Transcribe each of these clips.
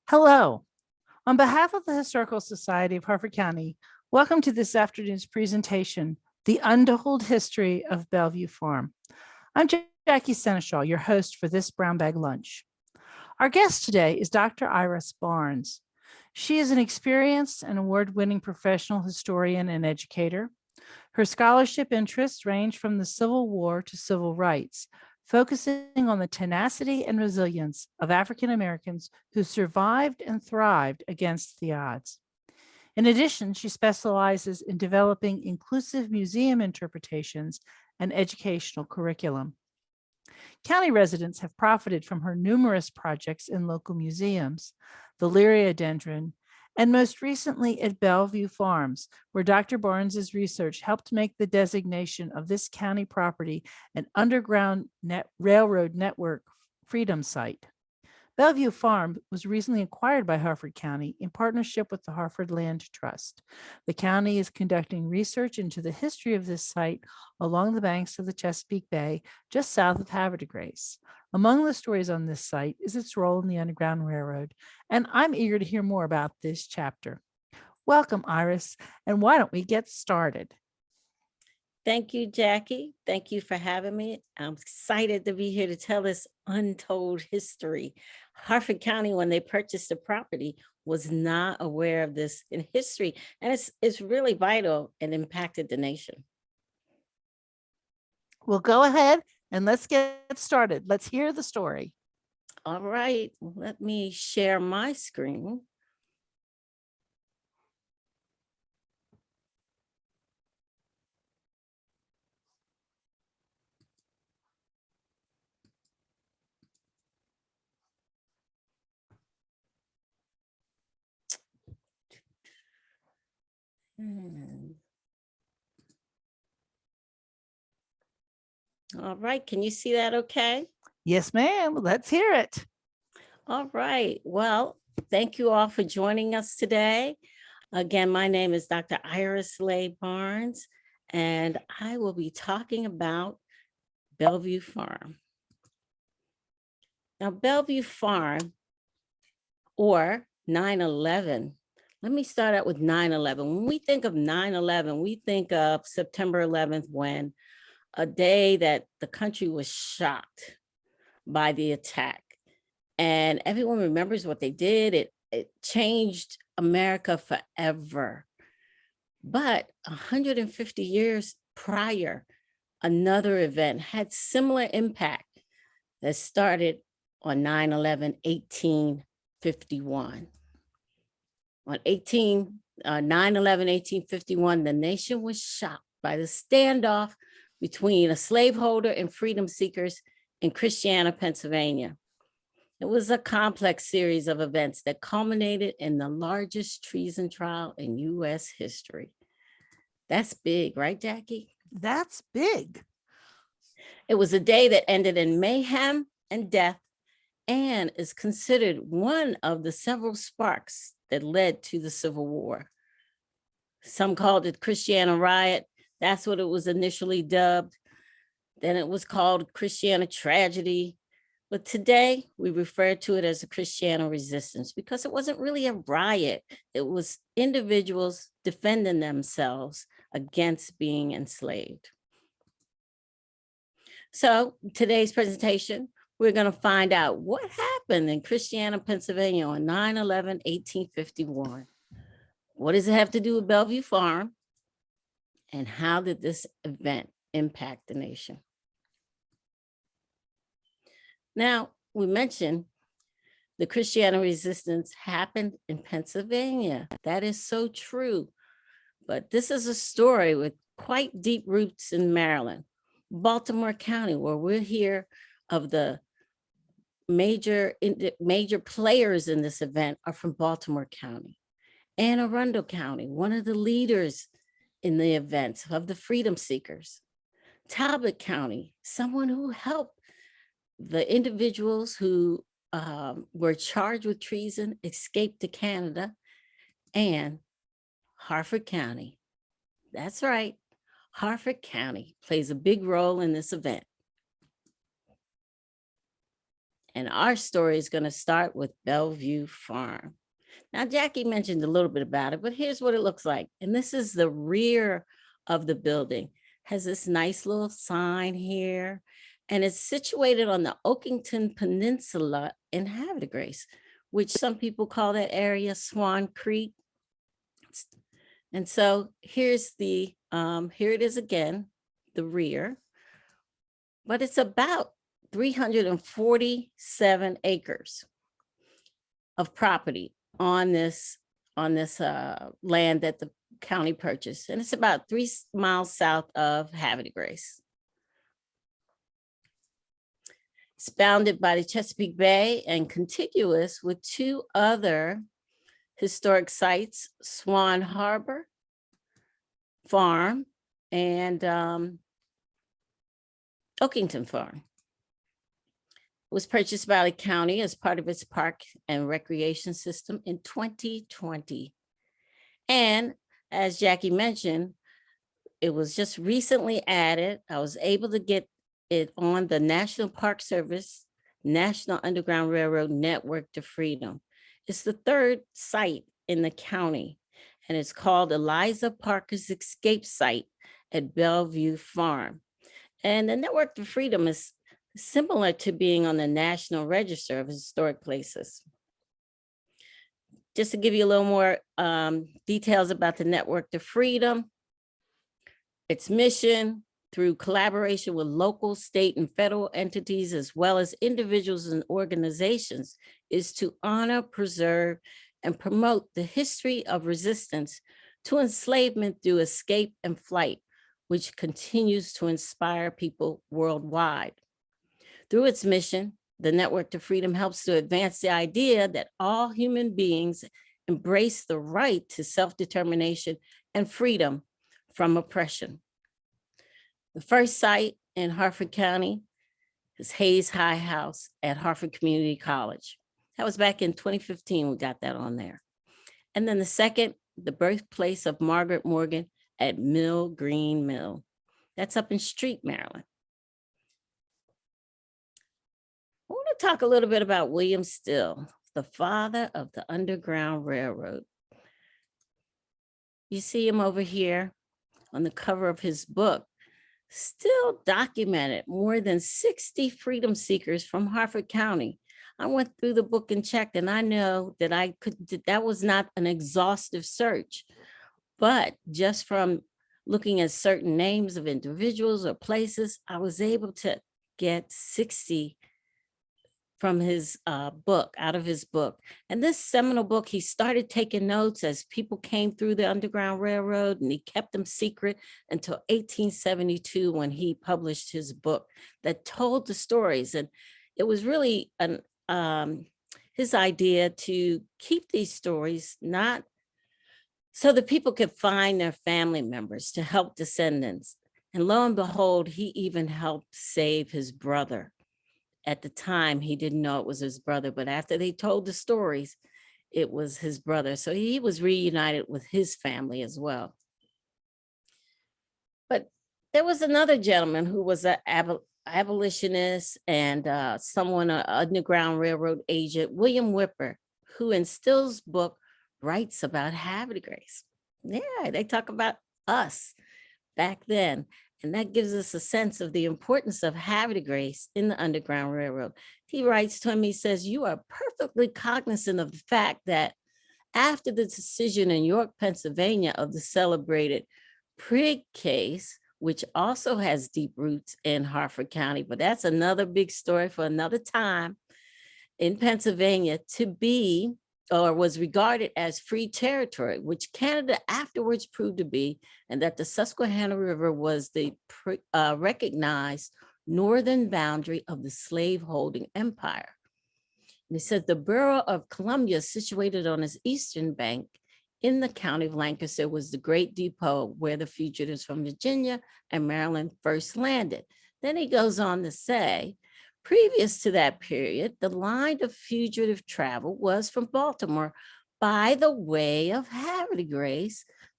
Hello. On behalf of the Historical Society of Harford County, welcome to this afternoon's presentation, The Untold History of Belle Vue Farm. I'm Jackie Seneschal, your host for this brown bag lunch. Our guest today is Dr. Leigh Barnes. She is an experienced and award-winning professional historian and educator. Her scholarship interests range from the Civil War to civil rights, focusing on the tenacity and resilience of African Americans who survived and thrived against the odds. In addition, she specializes in developing inclusive museum interpretations and educational curriculum. County residents have profited from her numerous projects in local museums, the Liriodendron, and most recently at Belle Vue Farms, where Dr. Barnes's research helped make the designation of this county property an underground railroad network freedom site. Belle Vue Farm was recently acquired by Harford County in partnership with the Harford Land Trust. The county is conducting research into the history of this site along the banks of the Chesapeake Bay, just south of Havre. Among the stories on this site is its role in the Underground Railroad, and I'm eager to hear more about this chapter. Welcome, Iris, and why don't we get started? Thank you, Jackie. Thank you for having me. I'm excited to be here to tell this untold history. Harford County, when they purchased the property, was not aware of this in history, and it's really vital and impacted the nation. Well, go ahead and let's get started. Let's hear the story. All right, let me share my screen. All right, can you see that okay? Yes, ma'am. Let's hear it. All right, well, thank you all for joining us today. Again, my name is Dr. Leigh Barnes, and I will be talking about Belle Vue Farm. Now, Belle Vue Farm, or 9/11. Let me start out with 9/11. When we think of 9/11, we think of September 11th, when a day that the country was shocked by the attack. And everyone remembers what they did. It changed America forever. But 150 years prior, another event had similar impact that started on 9/11, 1851. On 9/11, 1851, the nation was shocked by the standoff between a slaveholder and freedom seekers in Christiana, Pennsylvania. It was a complex series of events that culminated in the largest treason trial in U.S. history. That's big, right, Jackie? That's big. It was a day that ended in mayhem and death, and is considered one of the several sparks that led to the Civil War. Some called it Christiana Riot. That's what it was initially dubbed. Then it was called Christiana Tragedy. But today we refer to it as a Christiana Resistance because it wasn't really a riot. It was individuals defending themselves against being enslaved. So today's presentation, we're going to find out what happened in Christiana, Pennsylvania on 9/11, 1851. What does it have to do with Belle Vue Farm? And how did this event impact the nation? Now, we mentioned the Christiana Resistance happened in Pennsylvania. That is so true. But this is a story with quite deep roots in Maryland, Baltimore County, where we're here of the major players in this event are from Baltimore County. Anne Arundel County, one of the leaders in the events of the freedom seekers. Talbot County, someone who helped the individuals who were charged with treason escape to Canada. And Harford County, that's right, Harford County plays a big role in this event. And our story is going to start with Belle Vue Farm. Now, Jackie mentioned a little bit about it, but here's what it looks like. And this is the rear of the building. Has this nice little sign here. And it's situated on the Oakington Peninsula in Havre, which some people call that area Swan Creek. And so here's the, here it is again, the rear, but it's about 347 acres of property on this land that the county purchased. And it's about 3 miles south of Havre. It's bounded by the Chesapeake Bay and contiguous with 2 other historic sites, Swan Harbor Farm and Oakington Farm. It was purchased by the county as part of its park and recreation system in 2020. And as Jackie mentioned, it was just recently added. I was able to get it on the National Park Service, National Underground Railroad Network to Freedom. It's the 3rd site in the county, and it's called Eliza Parker's Escape Site at Belle Vue Farm. And the Network to Freedom is similar to being on the National Register of Historic Places. Just to give you a little more details about the Network to Freedom, its mission, through collaboration with local, state, and federal entities, as well as individuals and organizations, is to honor, preserve, and promote the history of resistance to enslavement through escape and flight, which continues to inspire people worldwide. Through its mission, the Network to Freedom helps to advance the idea that all human beings embrace the right to self-determination and freedom from oppression. The first site in Harford County is Hayes High House at Harford Community College. That was back in 2015, we got that on there. And then the second, the birthplace of Margaret Morgan at Mill Green Mill. That's up in Street, Maryland. I want to talk a little bit about William Still, the father of the Underground Railroad. You see him over here on the cover of his book. Still documented more than 60 freedom seekers from Harford County. I went through the book and checked, and I know that that was not an exhaustive search, but just from looking at certain names of individuals or places, I was able to get 60 from his book, out of his book. And this seminal book, he started taking notes as people came through the Underground Railroad, and he kept them secret until 1872 when he published his book that told the stories. And it was really his idea to keep these stories not so that people could find their family members to help descendants. And lo and behold, he even helped save his brother. At the time, he didn't know it was his brother, but after they told the stories, it was his brother. So he was reunited with his family as well. But there was another gentleman who was an abolitionist and someone, an Underground Railroad agent, William Whipper, who in Still's book writes about Havre. Yeah, they talk about us back then. And that gives us a sense of the importance of Havre in the Underground Railroad. He writes to him, he says, "You are perfectly cognizant of the fact that after the decision in York, Pennsylvania of the celebrated Prigg case, which also has deep roots in Harford County, but that's another big story for another time, in Pennsylvania to be or was regarded as free territory, which Canada afterwards proved to be, and that the Susquehanna River was the recognized northern boundary of the slaveholding empire." And he said the borough of Columbia, situated on its eastern bank in the county of Lancaster, was the great depot where the fugitives from Virginia and Maryland first landed. Then he goes on to say, previous to that period, the line of fugitive travel was from Baltimore by the way of Havre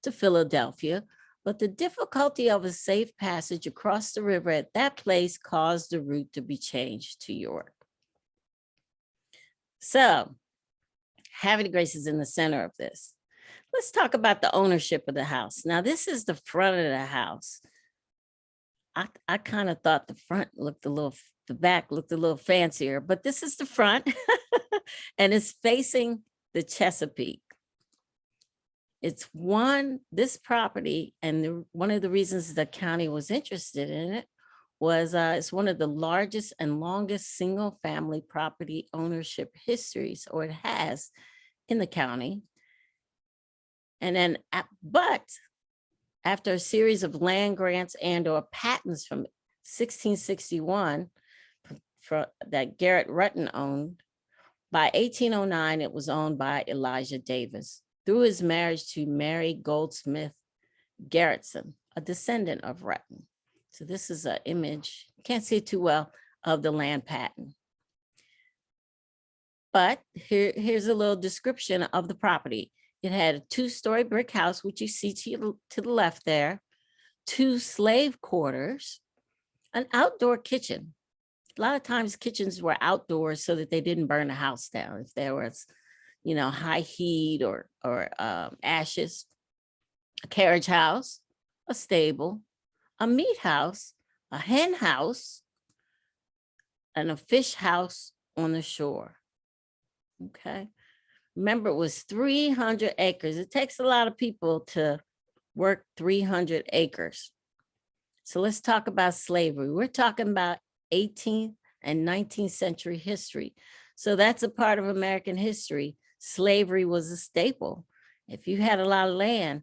to Philadelphia, but the difficulty of a safe passage across the river at that place caused the route to be changed to York. So Havre Grace is in the center of this. Let's talk about the ownership of the house. Now, this is the front of the house. I kind of thought the front looked a little, the back looked a little fancier, but this is the front and it's facing the Chesapeake. It's this property, and one of the reasons the county was interested in it was it's one of the largest and longest single family property ownership histories, or it has in the county. And then, but after a series of land grants and or patents from 1661 that Garrett Rutten owned, by 1809, it was owned by Elijah Davis through his marriage to Mary Goldsmith Garretson, a descendant of Rutten. So this is an image, can't see it too well, of the land patent. But here's a little description of the property. It had a 2-story brick house, which you see to the left there, 2 slave quarters, an outdoor kitchen. A lot of times kitchens were outdoors so that they didn't burn the house down if there was, high heat or ashes. A carriage house, a stable, a meat house, a hen house, and a fish house on the shore. Okay. Remember, it was 300 acres. It takes a lot of people to work 300 acres. So let's talk about slavery. We're talking about 18th and 19th century history. So that's a part of American history. Slavery was a staple. If you had a lot of land,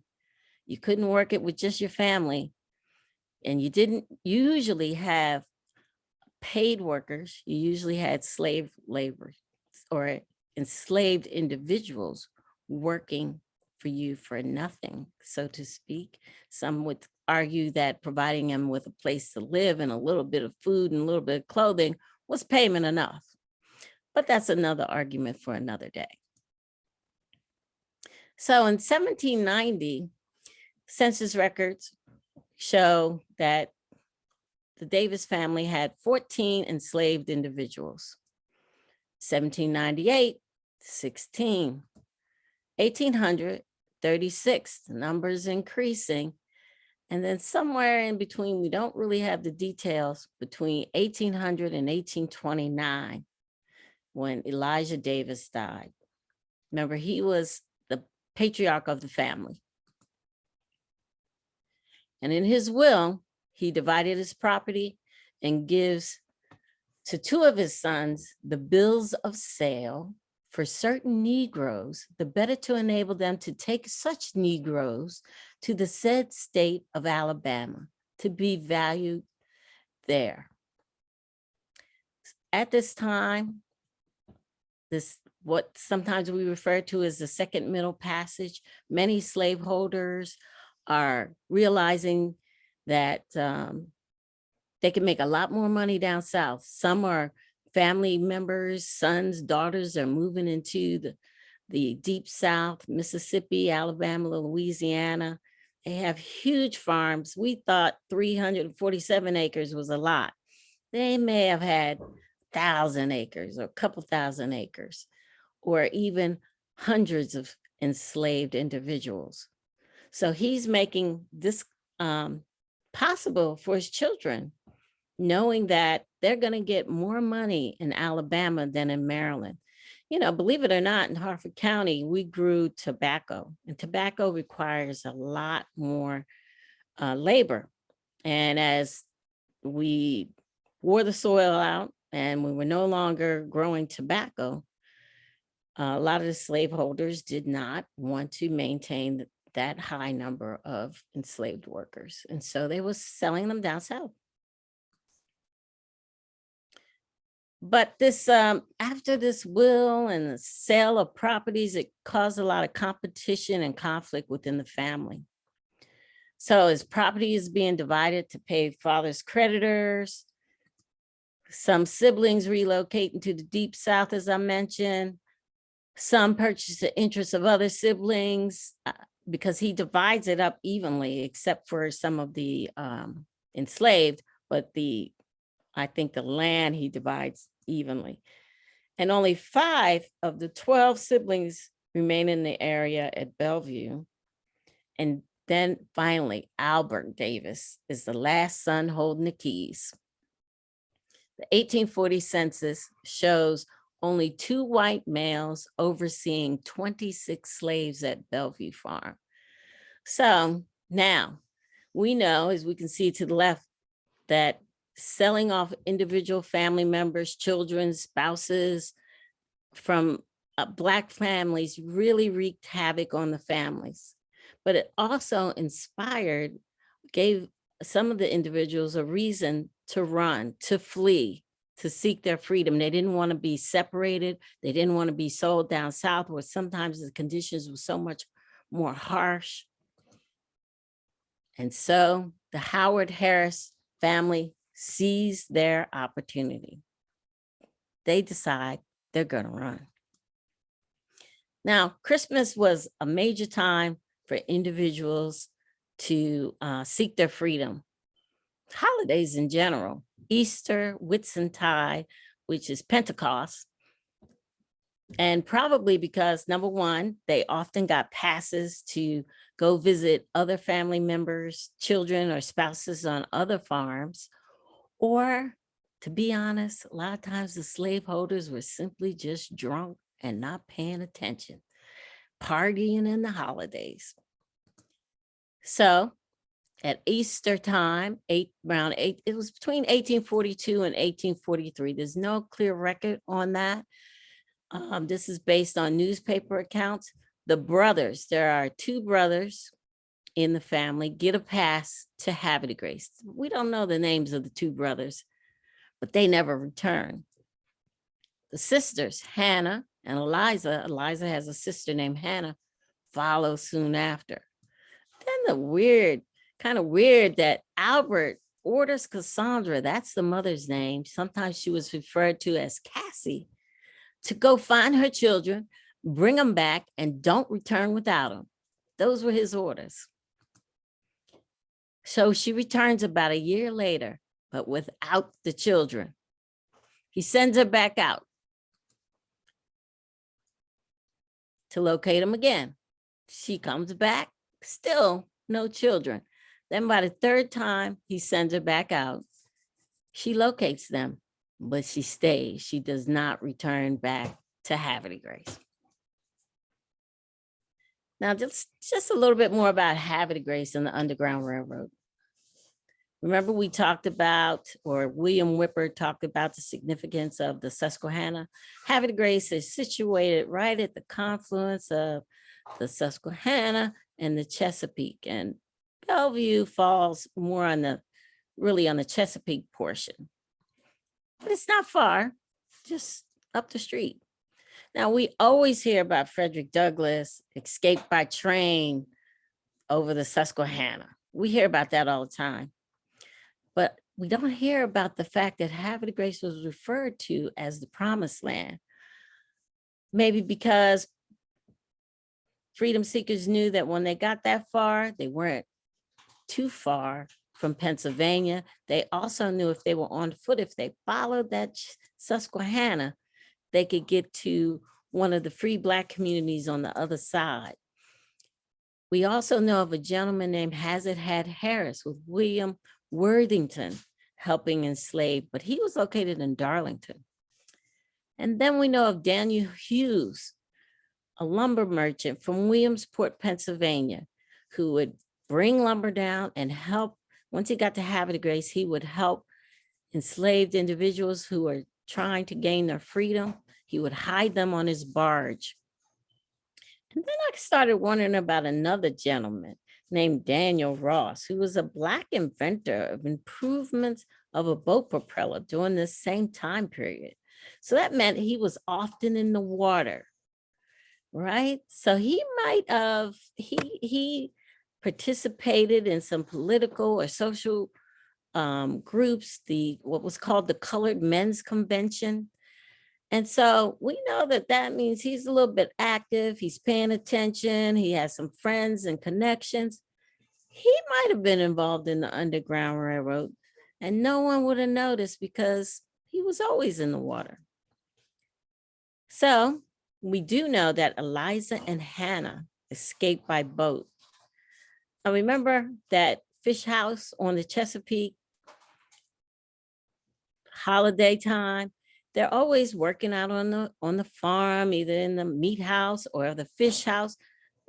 you couldn't work it with just your family. And you didn't usually have paid workers. You usually had slave labor or enslaved individuals working for you for nothing, so to speak. Some would argue that providing them with a place to live and a little bit of food and a little bit of clothing was payment enough. But that's another argument for another day. So in 1790, census records show that the Davis family had 14 enslaved individuals. 1798, 16, 1800, 36, the numbers increasing. And then somewhere in between, we don't really have the details, between 1800 and 1829, when Elijah Davis died. Remember, he was the patriarch of the family. And in his will, he divided his property and gives to 2 of his sons the bills of sale for certain Negroes, the better to enable them to take such Negroes to the said state of Alabama to be valued there. At this time, what sometimes we refer to as the Second Middle Passage, many slaveholders are realizing that they can make a lot more money down south. Some are family members, sons, daughters are moving into the deep south, Mississippi, Alabama, Louisiana. They have huge farms. We thought 347 acres was a lot. They may have had 1,000 acres or a couple thousand acres, or even hundreds of enslaved individuals. So he's making this possible for his children, knowing that they're going to get more money in Alabama than in Maryland. Believe it or not, in Harford County, we grew tobacco, and tobacco requires a lot more labor. And as we wore the soil out and we were no longer growing tobacco, a lot of the slaveholders did not want to maintain that high number of enslaved workers. And so they were selling them down south. But this, after this will and the sale of properties, it caused a lot of competition and conflict within the family. So as property is being divided to pay father's creditors, some siblings relocate into the deep south, as I mentioned. Some purchase the interests of other siblings because he divides it up evenly, except for some of the enslaved, but I think the land he divides evenly. And only 5 of the 12 siblings remain in the area at Belle Vue. And then finally, Albert Davis is the last son holding the keys. The 1840 census shows only 2 white males overseeing 26 slaves at Belle Vue Farm. So now we know, as we can see to the left, that selling off individual family members, children, spouses from Black families really wreaked havoc on the families. But it also inspired, gave some of the individuals a reason to run, to flee, to seek their freedom. They didn't want to be separated. They didn't want to be sold down south, where sometimes the conditions were so much more harsh. And so the Howard Harris family sees their opportunity. They decide they're going to run. Now, Christmas was a major time for individuals to seek their freedom. Holidays in general, Easter, Whitsuntide, which is Pentecost, and probably because, number one, they often got passes to go visit other family members, children, or spouses on other farms. Or, to be honest, a lot of times the slaveholders were simply just drunk and not paying attention, partying in the holidays. So at Easter time, it was between 1842 and 1843. There's no clear record on that. This is based on newspaper accounts. The brothers, there are 2 brothers in the family, get a pass to Havre de Grace. We don't know the names of the 2 brothers, but they never return. The sisters, Hannah and Eliza has a sister named Hannah, follow soon after. Then kind of weird that Albert orders Cassandra, that's the mother's name, sometimes she was referred to as Cassie, to go find her children, bring them back, and don't return without them. Those were his orders. So she returns about a year later, but without the children. He sends her back out to locate them again. She comes back, still no children. Then by the 3rd time he sends her back out, she locates them, but she stays. She does not return back to Havre de Grace. Now, just a little bit more about Havre de Grace and the Underground Railroad. Remember we talked about, or William Whipper talked about, the significance of the Susquehanna. Havre de Grace is situated right at the confluence of the Susquehanna and the Chesapeake, and Belle Vue falls more on the Chesapeake portion. But it's not far, just up the street. Now, we always hear about Frederick Douglass escaped by train over the Susquehanna. We hear about that all the time. But we don't hear about the fact that Havre de Grace was referred to as the Promised Land. Maybe because freedom seekers knew that when they got that far, they weren't too far from Pennsylvania. They also knew if they were on foot, if they followed that Susquehanna, they could get to one of the free Black communities on the other side. We also know of a gentleman named Hazard Harris with William Worthington helping enslave, but he was located in Darlington. And then we know of Daniel Hughes, a lumber merchant from Williamsport, Pennsylvania, who would bring lumber down and help. Once he got to Havre de Grace, he would help enslaved individuals who were trying to gain their freedom. He would hide them on his barge. And then I started wondering about another gentleman named Daniel Ross, who was a Black inventor of improvements of a boat propeller during this same time period. So that meant he was often in the water, right? So he might have, he participated in some political or social groups, what was called the Colored Men's Convention. And so we know that that means he's a little bit active, he's paying attention, he has some friends and connections. He might have been involved in the Underground Railroad and no one would have noticed because he was always in the water. So we do know that Eliza and Hannah escaped by boat. I remember that fish house on the Chesapeake, holiday time. They're always working out on the farm, either in the meat house or the fish house.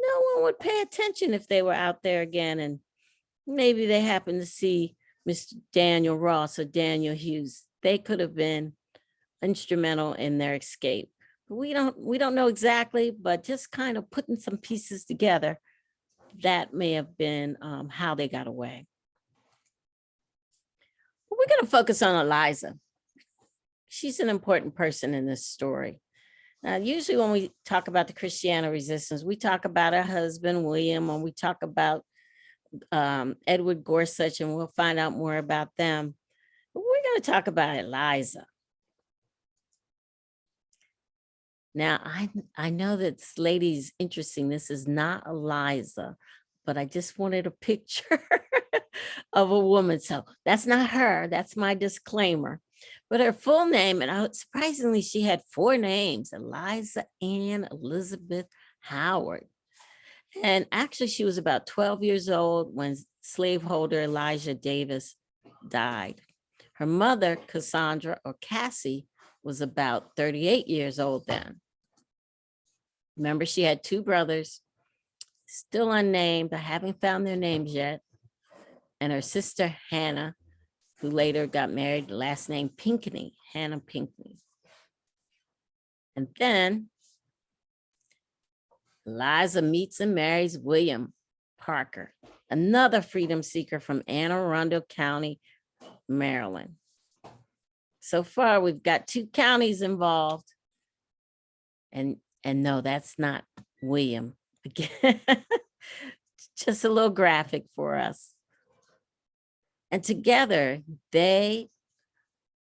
No one would pay attention if they were out there again, and maybe they happened to see Mr. Daniel Ross or Daniel Hughes. They could have been instrumental in their escape. We don't know exactly, but just kind of putting some pieces together, that may have been how they got away. But we're going to focus on Eliza. She's an important person in this story. Usually when we talk about the Christiana Resistance, we talk about her husband, William, or we talk about Edward Gorsuch, and we'll find out more about them. But we're going to talk about Eliza. Now, I know that this lady's interesting. This is not Eliza, but I just wanted a picture of a woman. So that's not her. That's my disclaimer. But her full name, and surprisingly, she had 4 names: Eliza Ann Elizabeth Howard. And actually, she was about 12 years old when slaveholder Elijah Davis died. Her mother, Cassandra or Cassie, was about 38 years old then. Remember, she had 2 brothers, still unnamed. I haven't found their names yet. And her sister, Hannah, who later got married, last name Pinckney, Hannah Pinckney. And then Eliza meets and marries William Parker, another freedom seeker from Anne Arundel County, Maryland. So far, we've got 2 counties involved. And no, that's not William. Again, just a little graphic for us. And together, they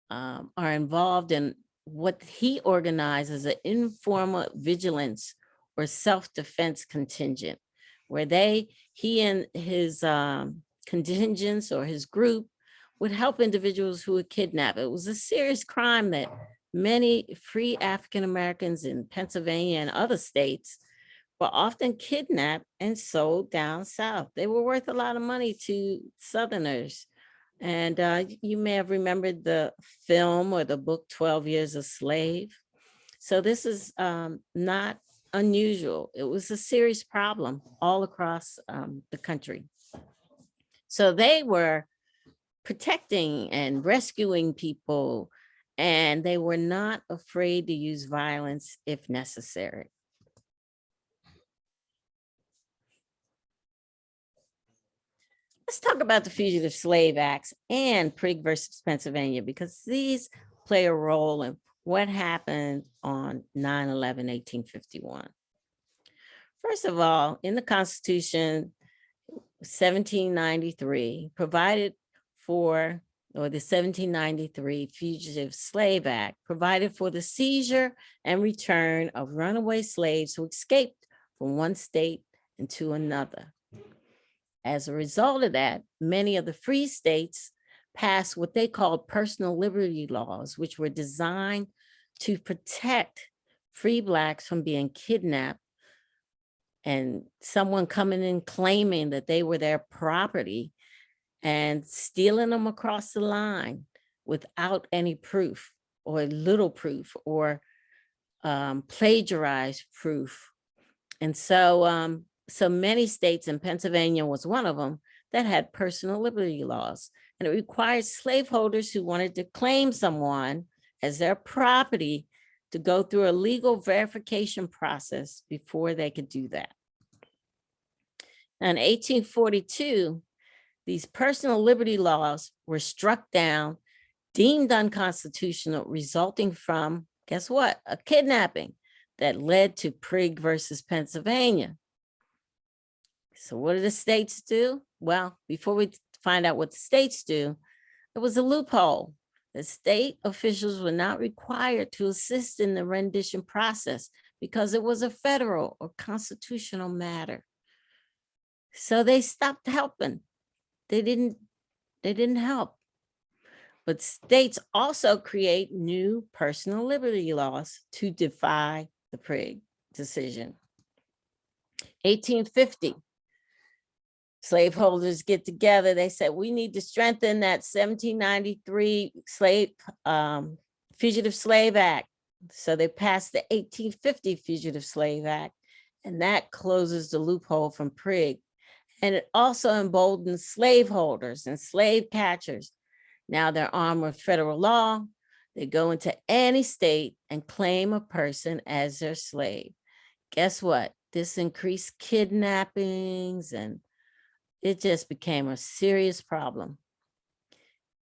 are involved in what he organizes an informal vigilance or self-defense contingent, where he and his contingents or his group would help individuals who were kidnapped. It was a serious crime that many free African Americans in Pennsylvania and other states were often kidnapped and sold down south. They were worth a lot of money to Southerners. And you may have remembered the film or the book 12 Years a Slave. So this is not unusual. It was a serious problem all across the country. So they were protecting and rescuing people, and they were not afraid to use violence if necessary. Let's talk about the Fugitive Slave Acts and Prigg versus Pennsylvania, because these play a role in what happened on 9/11/1851. First of all, in the Constitution, 1793 provided for, or the 1793 Fugitive Slave Act provided for the seizure and return of runaway slaves who escaped from one state into another. As a result of that, many of the free states passed what they called personal liberty laws, which were designed to protect free Blacks from being kidnapped and someone coming in claiming that they were their property and stealing them across the line without any proof or little proof or plagiarized proof. And so many states, and Pennsylvania was one of them, that had personal liberty laws. And it required slaveholders who wanted to claim someone as their property to go through a legal verification process before they could do that. In 1842, these personal liberty laws were struck down, deemed unconstitutional, resulting from, guess what? A kidnapping that led to Prigg versus Pennsylvania. So what did the states do? Well, before we find out what the states do, it was a loophole. The state officials were not required to assist in the rendition process because it was a federal or constitutional matter. So they stopped helping. They didn't help. But states also create new personal liberty laws to defy the Prigg decision. 1850, slaveholders get together. They said, we need to strengthen that 1793 Fugitive Slave Act. So they passed the 1850 Fugitive Slave Act, and that closes the loophole from Prigg. And it also emboldens slaveholders and slave catchers. Now they're armed with federal law. They go into any state and claim a person as their slave. Guess what? This increased kidnappings, and it just became a serious problem.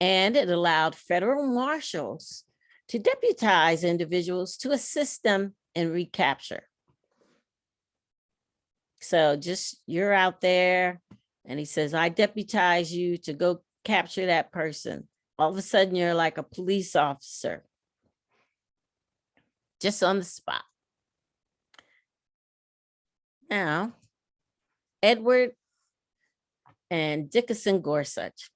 And it allowed federal marshals to deputize individuals to assist them in recapture. So just you're out there, and he says, I deputize you to go capture that person. All of a sudden, you're like a police officer, just on the spot. Now, Edward and Dickinson Gorsuch,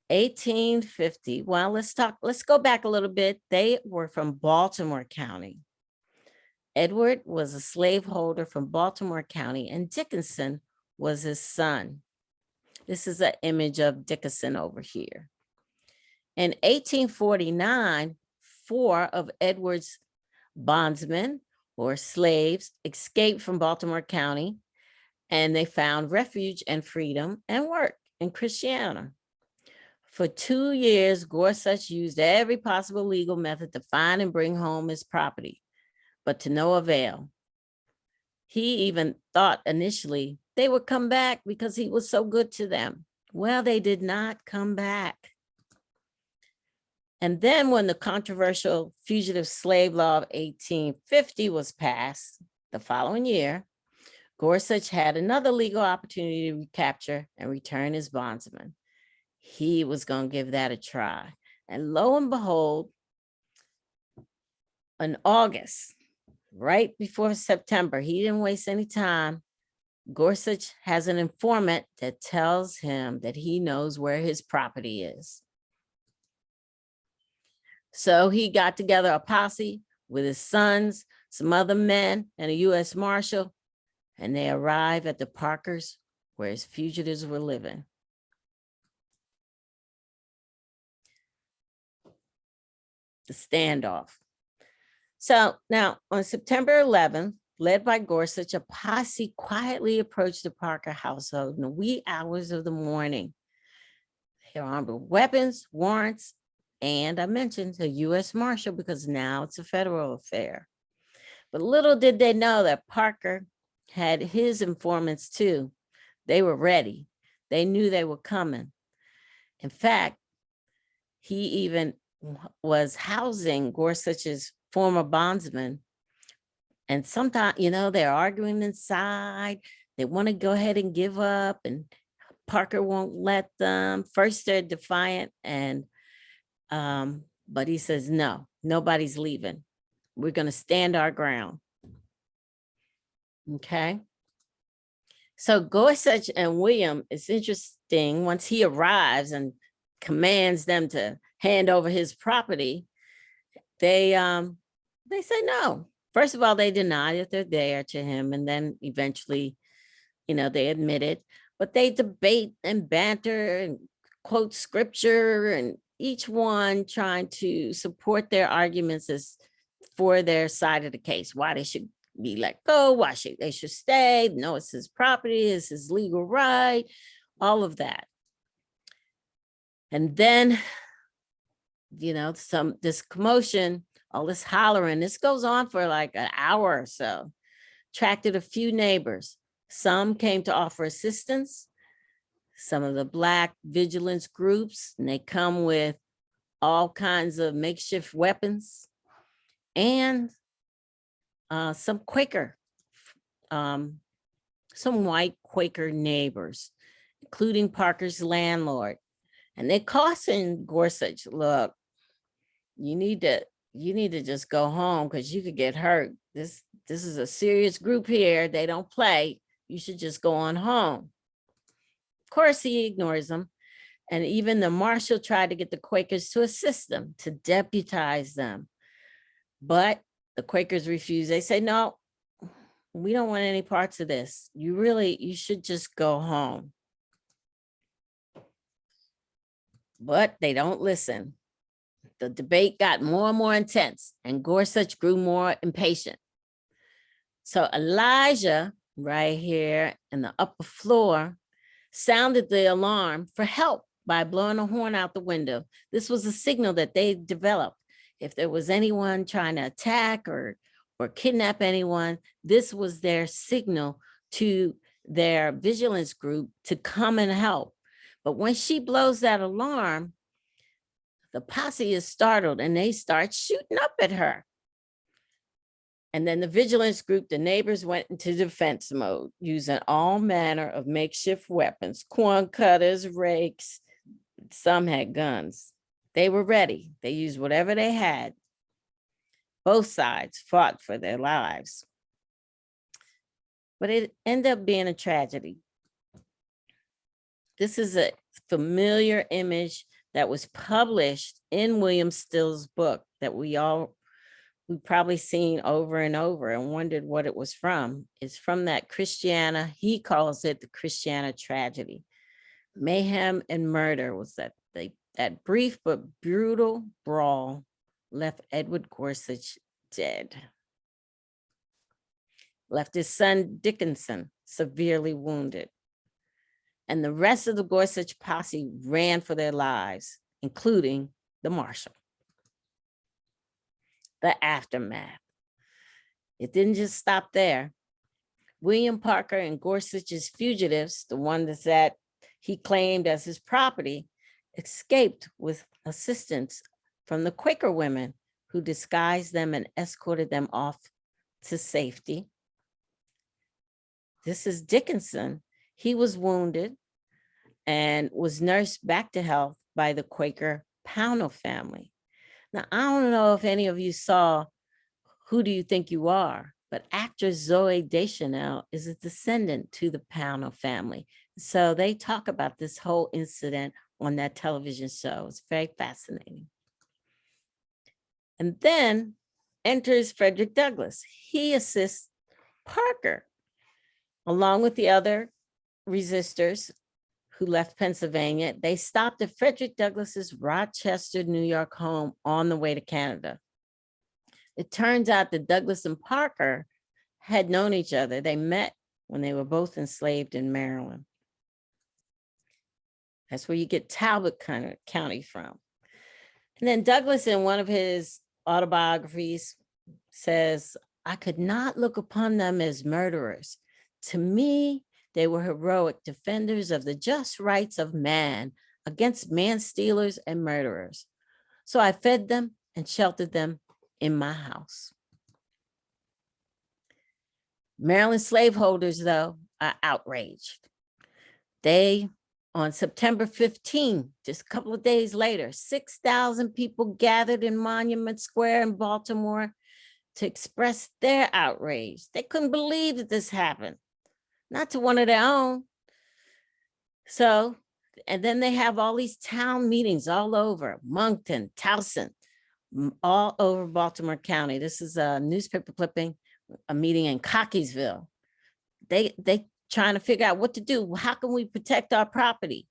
1850. Well, let's go back a little bit. They were from Baltimore County. Edward was a slaveholder from Baltimore County, and Dickinson was his son. This is an image of Dickinson over here. In 1849, 4 of Edward's bondsmen or slaves escaped from Baltimore County, and they found refuge and freedom and work in Christiana. For 2 years, Gorsuch used every possible legal method to find and bring home his property, but to no avail. He even thought initially they would come back because he was so good to them. Well, they did not come back. And then when the controversial Fugitive Slave Law of 1850 was passed the following year, Gorsuch had another legal opportunity to recapture and return his bondsman. He was going to give that a try. And lo and behold, in August, right before September, he didn't waste any time. Gorsuch has an informant that tells him that he knows where his property is. So he got together a posse with his sons, some other men, and a U.S. Marshal, and they arrived at the Parkers where his fugitives were living. The standoff. So now on September 11th, led by Gorsuch, a posse quietly approached the Parker household in the wee hours of the morning. They were armed with weapons, warrants, and I mentioned the U.S. Marshal because now it's a federal affair. But little did they know that Parker had his informants too. They were ready. They knew they were coming. In fact, he even was housing Gorsuch's former bondsman. And sometimes, they're arguing inside. They want to go ahead and give up, and Parker won't let them. First, they're defiant, but he says, no, nobody's leaving. We're going to stand our ground. Okay. So Gorsuch and William, it's interesting, once he arrives and commands them to hand over his property, they say no. First of all, they deny that they're there to him, and then eventually, they admit it. But they debate and banter and quote scripture, and each one trying to support their arguments as for their side of the case, why they should be let go, why they should stay. No, it's his property, it's his legal right, all of that. And then, this commotion, all this hollering, this goes on for like an hour or so, attracted a few neighbors. Some came to offer assistance, some of the Black vigilance groups, and they come with all kinds of makeshift weapons, and some Quaker, some white Quaker neighbors, including Parker's landlord. And they cautioned Gorsuch, look, you need to just go home because you could get hurt. This is a serious group here. They don't play. You should just go on home. Of course, he ignores them. And even the marshal tried to get the Quakers to assist them, to deputize them. But the Quakers refused. They say, no, we don't want any parts of this. You should just go home. But they don't listen. The debate got more and more intense, and Gorsuch grew more impatient. So Elijah, right here in the upper floor, sounded the alarm for help by blowing a horn out the window. This was a signal that they developed. If there was anyone trying to attack or kidnap anyone, this was their signal to their vigilance group to come and help. But when she blows that alarm, the posse is startled and they start shooting up at her. And then the vigilance group, the neighbors went into defense mode, using all manner of makeshift weapons, corn cutters, rakes. Some had guns. They were ready. They used whatever they had. Both sides fought for their lives. But it ended up being a tragedy. This is a familiar image that was published in William Still's book that we've probably seen over and over and wondered what it was from. It's from that Christiana, he calls it the Christiana tragedy. Mayhem and murder was that brief but brutal brawl left Edward Gorsuch dead. Left his son Dickinson severely wounded. And the rest of the Gorsuch posse ran for their lives, including the marshal. The aftermath. It didn't just stop there. William Parker and Gorsuch's fugitives, the one that he claimed as his property, escaped with assistance from the Quaker women who disguised them and escorted them off to safety. This is Dickinson. He was wounded and was nursed back to health by the Quaker Pownell family. Now, I don't know if any of you saw Who Do You Think You Are? But actress Zooey Deschanel is a descendant to the Pownell family. So they talk about this whole incident on that television show. It's very fascinating. And then enters Frederick Douglass. He assists Parker, along with the other resistors who left Pennsylvania. They stopped at Frederick Douglass's Rochester, New York home on the way to Canada. It turns out that Douglass and Parker had known each other. They met when they were both enslaved in Maryland. That's where you get Talbot County from. And then Douglass, in one of his autobiographies, says, "I could not look upon them as murderers. To me, they were heroic defenders of the just rights of man against man-stealers and murderers. So I fed them and sheltered them in my house." Maryland slaveholders, though, are outraged. They, on September 15, just a couple of days later, 6,000 people gathered in Monument Square in Baltimore to express their outrage. They couldn't believe that this happened, not to one of their own. So, and then they have all these town meetings all over, Moncton, Towson, all over Baltimore County. This is a newspaper clipping, a meeting in Cockeysville. They trying to figure out what to do. How can we protect our property?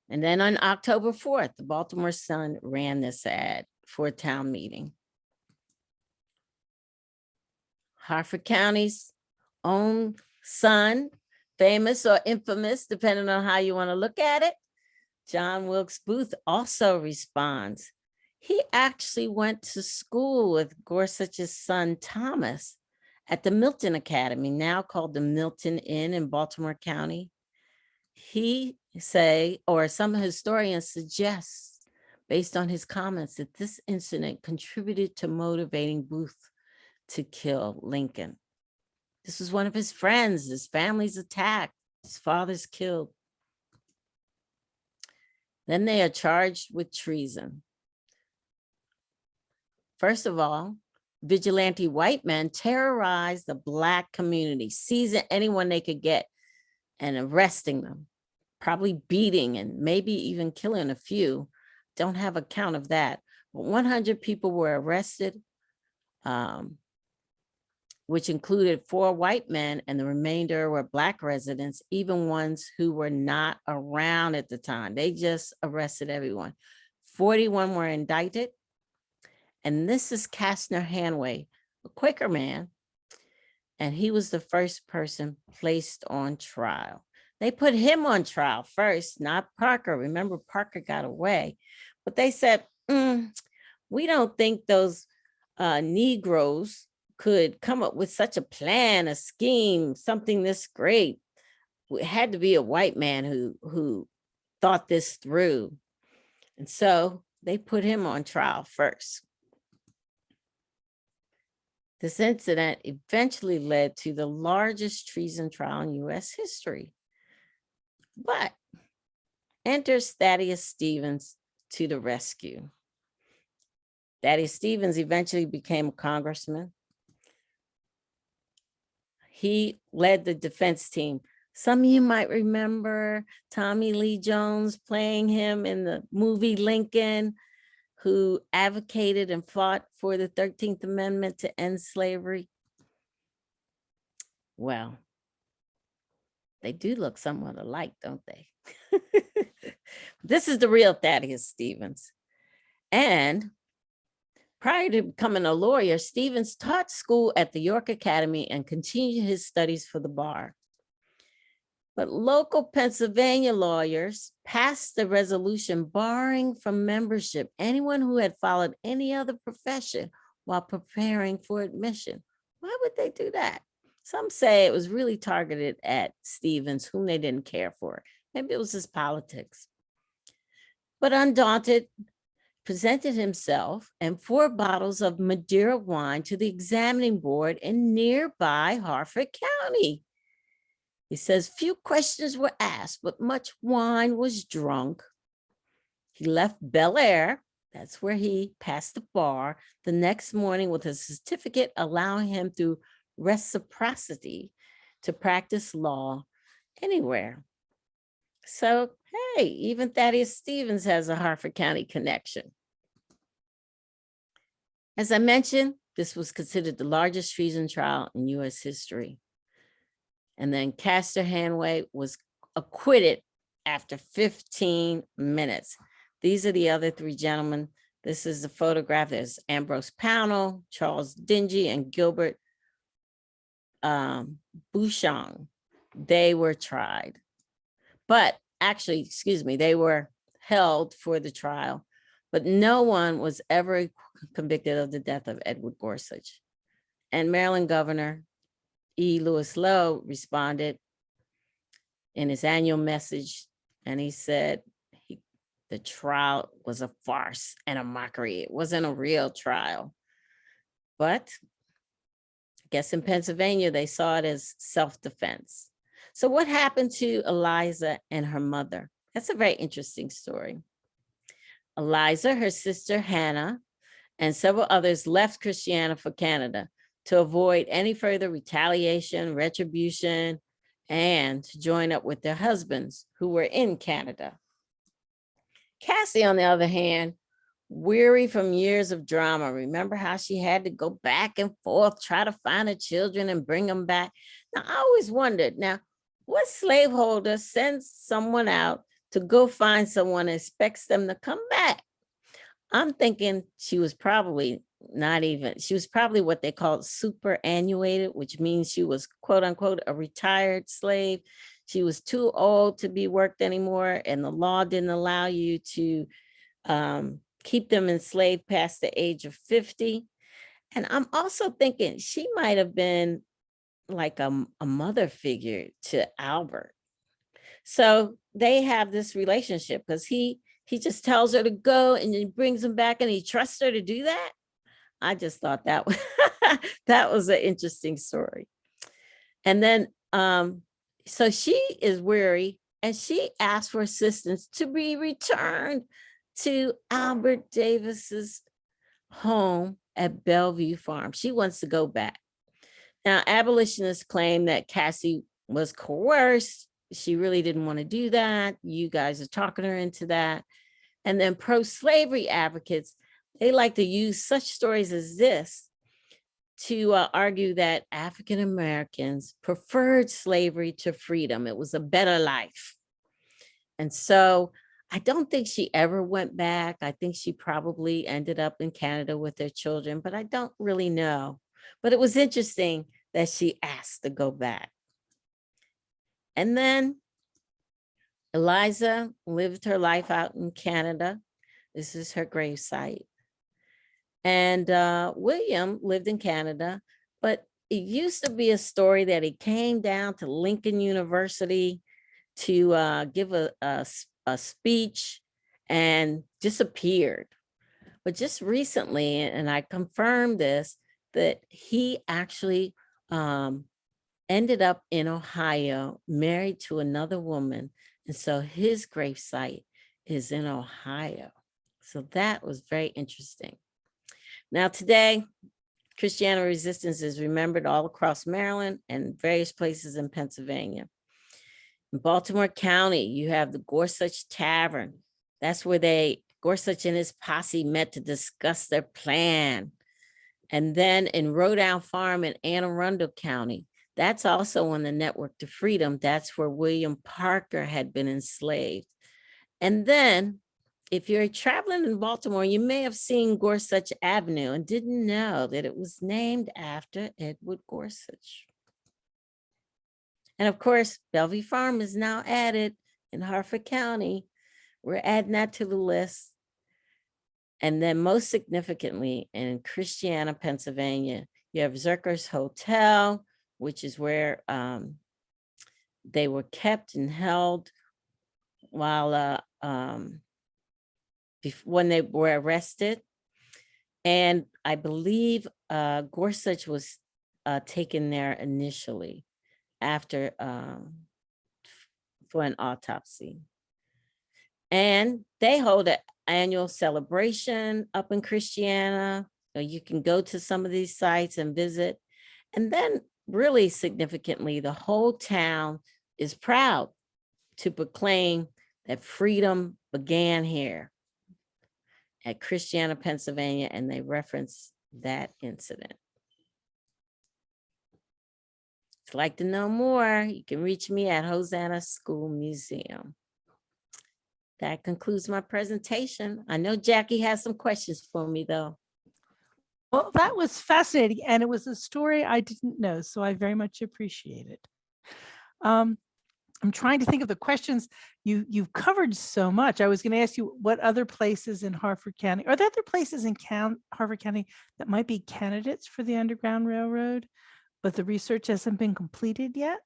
And then on October 4th, the Baltimore Sun ran this ad for a town meeting. Harford County's own son, famous or infamous, depending on how you want to look at it, John Wilkes Booth, also responds. He actually went to school with Gorsuch's son, Thomas, at the Milton Academy, now called the Milton Inn in Baltimore County. He some historians suggest, based on his comments, that this incident contributed to motivating Booth to kill Lincoln. This was one of his friends. His family's attacked. His father's killed. Then they are charged with treason. First of all, vigilante white men terrorized the Black community, seizing anyone they could get and arresting them, probably beating and maybe even killing a few. Don't have a count of that. But 100 people were arrested, which included 4 white men, and the remainder were Black residents, even ones who were not around at the time. They just arrested everyone. 41 were indicted. And this is Kastner Hanway, a Quaker man, and he was the first person placed on trial. They put him on trial first, not Parker. Remember, Parker got away. But they said, we don't think those Negroes could come up with such a plan, a scheme, something this great. It had to be a white man who thought this through. And so they put him on trial first. This incident eventually led to the largest treason trial in U.S. history. But enters Thaddeus Stevens to the rescue. Thaddeus Stevens eventually became a congressman. He led the defense team. Some of you might remember Tommy Lee Jones playing him in the movie Lincoln, who advocated and fought for the 13th Amendment to end slavery. Well, they do look somewhat alike, don't they? This is the real Thaddeus Stevens. And prior to becoming a lawyer, Stevens taught school at the York Academy and continued his studies for the bar. But local Pennsylvania lawyers passed the resolution barring from membership anyone who had followed any other profession while preparing for admission. Why would they do that? Some say it was really targeted at Stevens, whom they didn't care for. Maybe it was his politics. But undaunted, presented himself and 4 bottles of Madeira wine to the examining board in nearby Harford County. He says, few questions were asked, but much wine was drunk. He left Bel Air, that's where he passed the bar, the next morning with a certificate allowing him through reciprocity to practice law anywhere. So, hey, even Thaddeus Stevens has a Harford County connection. As I mentioned, this was considered the largest treason trial in U.S. history. And then Kastner Hanway was acquitted after 15 minutes. These are the other 3 gentlemen. This is the photograph. There's Ambrose Pownell, Charles Dingy, and Gilbert Bouchon. They were tried. But actually, excuse me, they were held for the trial, but no one was ever convicted of the death of Edward Gorsuch. And Maryland Governor E. Lewis Lowe responded in his annual message, and he said the trial was a farce and a mockery. It wasn't a real trial. But I guess in Pennsylvania, they saw it as self-defense. So what happened to Eliza and her mother? That's a very interesting story. Eliza, her sister Hannah, and several others left Christiana for Canada to avoid any further retaliation, retribution, and to join up with their husbands who were in Canada. Cassie, on the other hand, weary from years of drama. Remember how she had to go back and forth, try to find her children and bring them back. Now, I always wondered, now, what slaveholder sends someone out to go find someone and expects them to come back? I'm thinking she was probably what they call superannuated, which means she was, quote unquote, a retired slave. She was too old to be worked anymore, and the law didn't allow you to keep them enslaved past the age of 50. And I'm also thinking she might have been like a mother figure to Albert. So they have this relationship because he just tells her to go and he brings him back and he trusts her to do that. I just thought that was, that was an interesting story. And then, so she is weary and she asked for assistance to be returned to Albert Davis's home at Belle Vue Farms. She wants to go back. Now, abolitionists claim that Cassie was coerced. she really didn't want to do that. You guys are talking her into that. And then pro-slavery advocates, they like to use such stories as this to argue that African Americans preferred slavery to freedom. It was a better life. And so I don't think she ever went back. I think she probably ended up in Canada with their children, but I don't really know. But it was interesting that she asked to go back. And then Eliza lived her life out in Canada. This is her gravesite. And William lived in Canada, but it used to be a story that he came down to Lincoln University to give a speech and disappeared. But just recently, and I confirmed this, that he actually ended up in Ohio, married to another woman. And so his gravesite is in Ohio. So that was very interesting. Now today, Christiana Resistance is remembered all across Maryland and various places in Pennsylvania. In Baltimore County, you have the Gorsuch Tavern. That's where Gorsuch and his posse met to discuss their plan. And then in Rowdown Farm in Anne Arundel County, that's also on the Network to Freedom. That's where William Parker had been enslaved. And then if you're traveling in Baltimore, you may have seen Gorsuch Avenue and didn't know that it was named after Edward Gorsuch. And of course, Belle Vue Farm is now added in Harford County. We're adding that to the list. And then most significantly in Christiana, Pennsylvania, you have Zerker's Hotel, which is where they were kept and held while when they were arrested. And I believe Gorsuch was taken there initially after for an autopsy. And they hold an annual celebration up in Christiana. So you can go to some of these sites and visit. And then really significantly, the whole town is proud to proclaim that freedom began here at Christiana, Pennsylvania, and they reference that incident. If you'd like to know more, you can reach me at Hosanna School Museum. That concludes my presentation. I know Jackie has some questions for me though. Well, that was fascinating. And it was a story I didn't know, so I very much appreciate it. I'm trying to think of the questions. You've covered so much. I was going to ask you what other places in Harford County, are there other places in Harford County that might be candidates for the Underground Railroad, but the research hasn't been completed yet?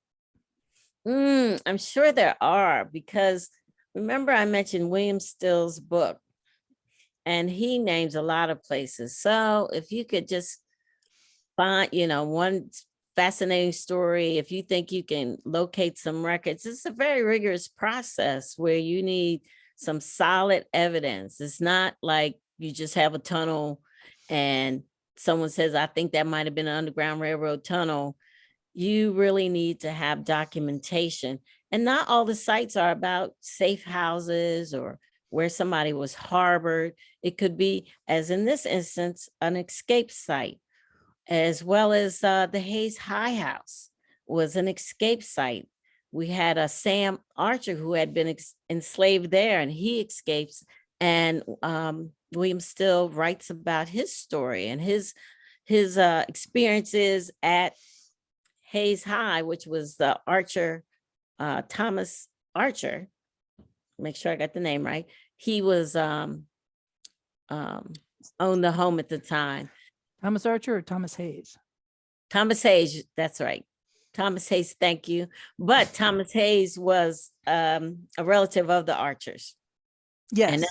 I'm sure there are, because remember I mentioned William Still's book, and he names a lot of places. So if you could just find, one fascinating story, if you think you can locate some records, it's a very rigorous process where you need some solid evidence. It's not like you just have a tunnel and someone says, I think that might have been an Underground Railroad tunnel. You really need to have documentation. And not all the sites are about safe houses or where somebody was harbored. It could be, as in this instance, an escape site, as well as the Hayes High House was an escape site. We had a Sam Archer who had been enslaved there, and he escapes. And William Still writes about his story and his experiences at Hayes High, which was the Archer, Thomas Archer. Make sure I got the name right. He was owned the home at the time. Thomas Archer or Thomas Hayes? Thomas Hayes, that's right. Thomas Hayes, thank you. But Thomas Hayes was a relative of the Archers. Yes.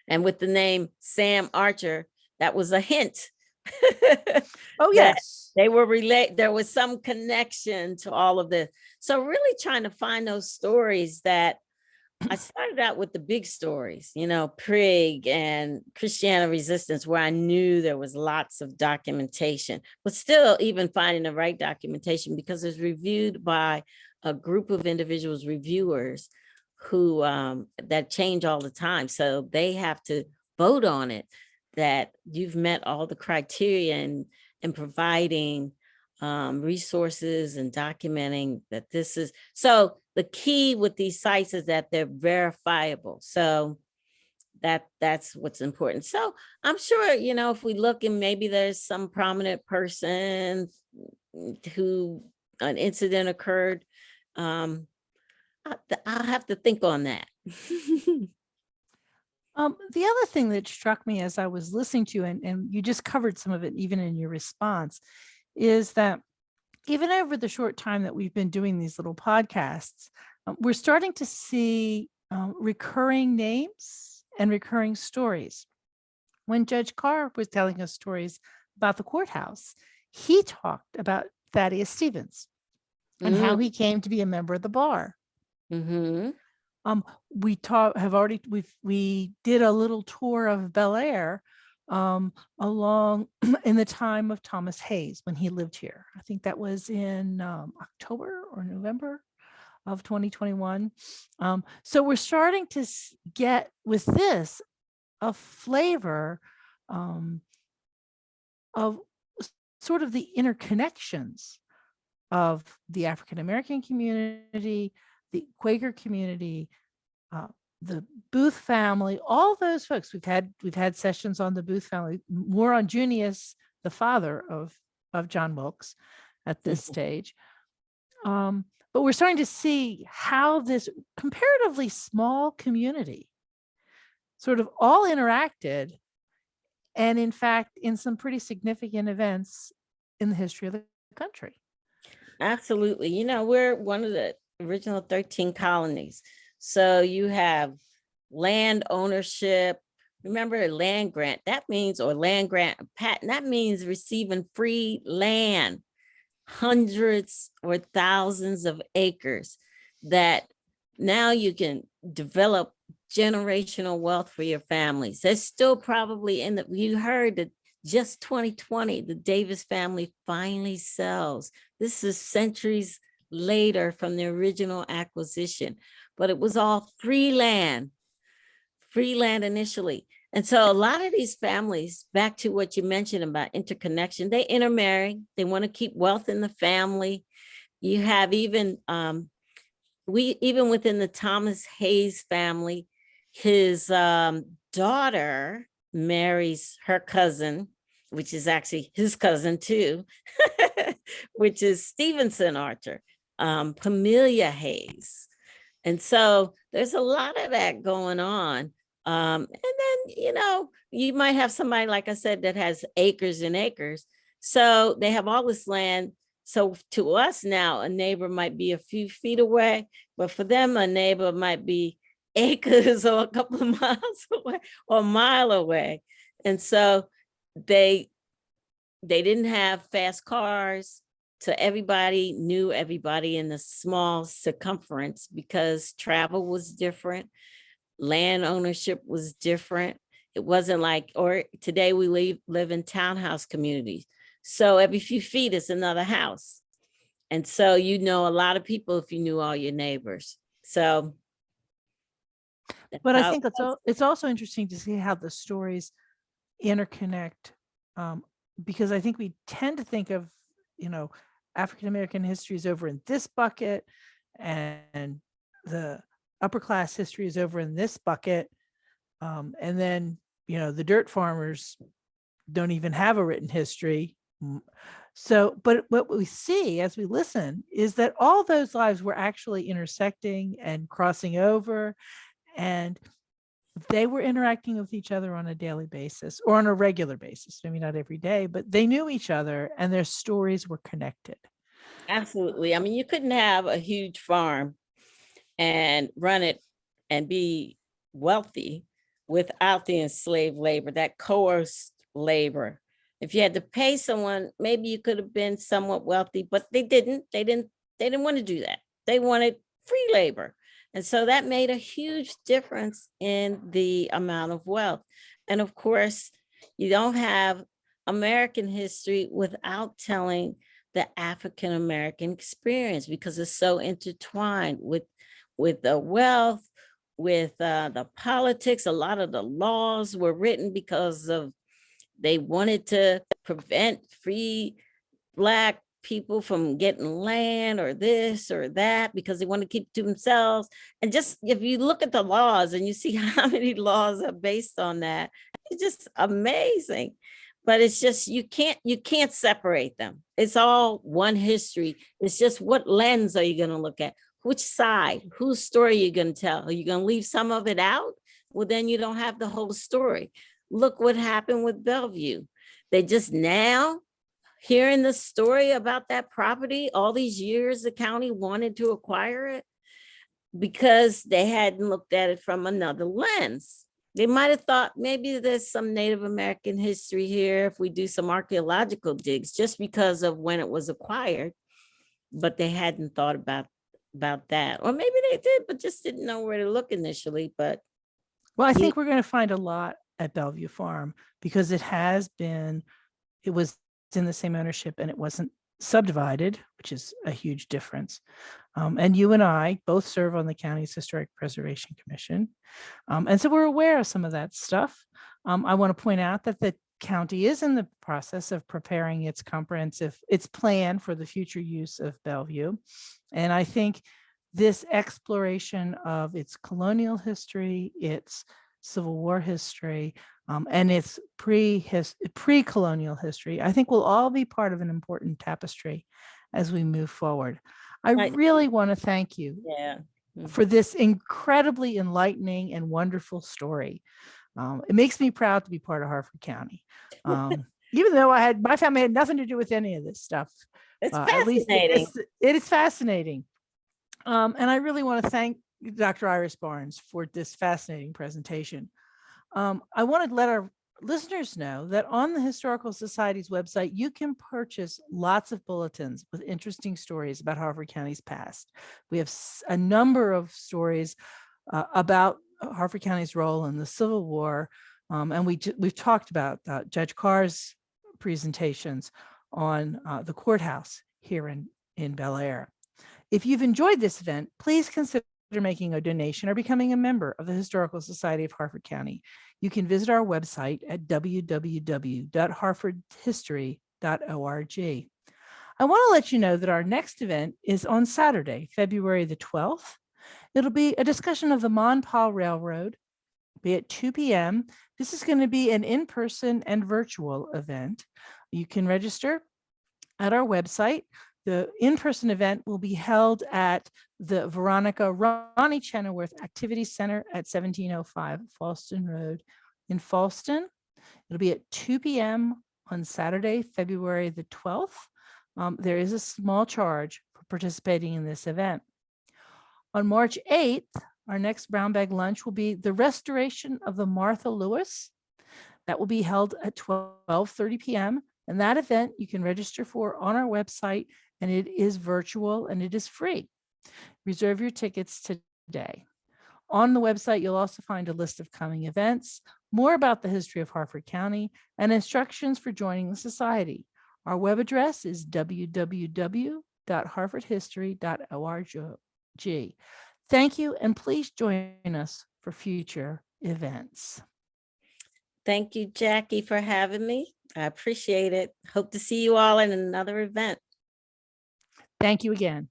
And with the name Sam Archer, that was a hint. Oh, yes. They were related. There was some connection to all of this. So really trying to find those stories that I started out with the big stories, Prigg and Christiana Resistance, where I knew there was lots of documentation, but still even finding the right documentation because it's reviewed by a group of individuals, reviewers, who that change all the time. So they have to vote on it, that you've met all the criteria and providing resources and documenting that this is. So the key with these sites is that they're verifiable. So that's what's important. So I'm sure, if we look and maybe there's some prominent person who an incident occurred, I'll have to think on that. The other thing that struck me as I was listening to you, and you just covered some of it even in your response, is that even over the short time that we've been doing these little podcasts, we're starting to see recurring names and recurring stories. When Judge Carr was telling us stories about the courthouse, he talked about Thaddeus Stevens and how he came to be a member of the bar. Mm-hmm. We did a little tour of Bel Air along in the time of Thomas Hayes when he lived here. I think that was in October or November of 2021. So we're starting to get with this a flavor of sort of the interconnections of the African American community, the Quaker community, the Booth family, all those folks. We've had sessions on the Booth family, more on Junius, the father of John Wilkes, at this stage. But we're starting to see how this comparatively small community sort of all interacted, and in fact, in some pretty significant events in the history of the country. Absolutely. We're one of the original 13 colonies. So you have land ownership. Remember, land grant, that means, or land grant patent, that means receiving free land, hundreds or thousands of acres that now you can develop generational wealth for your families. There's still probably you heard that just 2020, the Davis family finally sells. This is centuries later from the original acquisition, but it was all free land initially. And so a lot of these families, back to what you mentioned about interconnection, they intermarry. They want to keep wealth in the family. You have even within the Thomas Hayes family, his daughter marries her cousin, which is actually his cousin too, which is Stevenson Archer, Pamelia Hayes. And so there's a lot of that going on. And then, you might have somebody, like I said, that has acres and acres. So they have all this land. So to us now, a neighbor might be a few feet away, but for them, a neighbor might be acres or a couple of miles away or a mile away. And so they didn't have fast cars. So everybody knew everybody in the small circumference because travel was different. Land ownership was different. It wasn't like, or today we live in townhouse communities. So every few feet is another house. And so a lot of people if you knew all your neighbors. So. But I think it's also interesting to see how the stories interconnect, because I think we tend to think of, African-American history is over in this bucket and the upper class history is over in this bucket. And then, the dirt farmers don't even have a written history. So, but what we see as we listen is that all those lives were actually intersecting and crossing over, and they were interacting with each other on a daily basis or on a regular basis. Maybe not every day, but they knew each other and their stories were connected. Absolutely. I mean, you couldn't have a huge farm and run it and be wealthy without the enslaved labor, that coerced labor. If you had to pay someone, maybe you could have been somewhat wealthy, but they didn't want to do that. They wanted free labor. And so that made a huge difference in the amount of wealth. And of course, you don't have American history without telling the African American experience, because it's so intertwined with the wealth, with the politics. A lot of the laws were written because of they wanted to prevent free Black people from getting land or this or that because they want to keep to themselves. And just if you look at the laws and you see how many laws are based on that, it's just amazing. But it's just you can't separate them. It's all one history. It's just what lens are you going to look at? Which side? Whose story are you going to tell? Are you going to leave some of it out? Well, then you don't have the whole story. Look what happened with Belle Vue. They just now hearing the story about that property. All these years the county wanted to acquire it because they hadn't looked at it from another lens. They might have thought maybe there's some Native American history here if we do some archaeological digs, just because of when it was acquired, but they hadn't thought about that. Or maybe they did, but just didn't know where to look initially. But well, I think we're going to find a lot at Belle Vue Farm because it was in the same ownership and it wasn't subdivided, which is a huge difference. And you and I both serve on the county's Historic Preservation Commission. And so we're aware of some of that stuff. I want to point out that the county is in the process of preparing its plan for the future use of Belle Vue. And I think this exploration of its colonial history, its Civil War history, and its pre-colonial history, I think will all be part of an important tapestry as we move forward. I really want to thank you for this incredibly enlightening and wonderful story. It makes me proud to be part of Harford County, even though my family had nothing to do with any of this stuff. It's At least it is fascinating. And I really want to thank Dr. Iris Barnes for this fascinating presentation. I want to let our listeners know that on the Historical Society's website, you can purchase lots of bulletins with interesting stories about Harford County's past. We have a number of stories about Harford County's role in the Civil War. And we've talked about Judge Carr's presentations on the courthouse here in Bel Air. If you've enjoyed this event, please consider making a donation or becoming a member of the Historical Society of Harford County. You can visit our website at www.harfordhistory.org. I want to let you know that our next event is on Saturday, February the 12th. It'll be a discussion of the Mon-Paul Railroad, be at 2 p.m. This is going to be an in-person and virtual event. You can register at our website. The in-person event will be held at the Veronica Ronnie Chenoweth Activity Center at 1705 Falston Road in Falston. It'll be at 2 p.m. on Saturday, February the 12th. There is a small charge for participating in this event. On March 8th, our next brown bag lunch will be the restoration of the Martha Lewis. That will be held at 12:30 p.m. And that event you can register for on our website, and it is virtual and it is free. Reserve your tickets today. On the website, you'll also find a list of coming events, more about the history of Harford County, and instructions for joining the society. Our web address is www.harfordhistory.org. Thank you, and please join us for future events. Thank you, Jackie, for having me. I appreciate it. Hope to see you all in another event. Thank you again.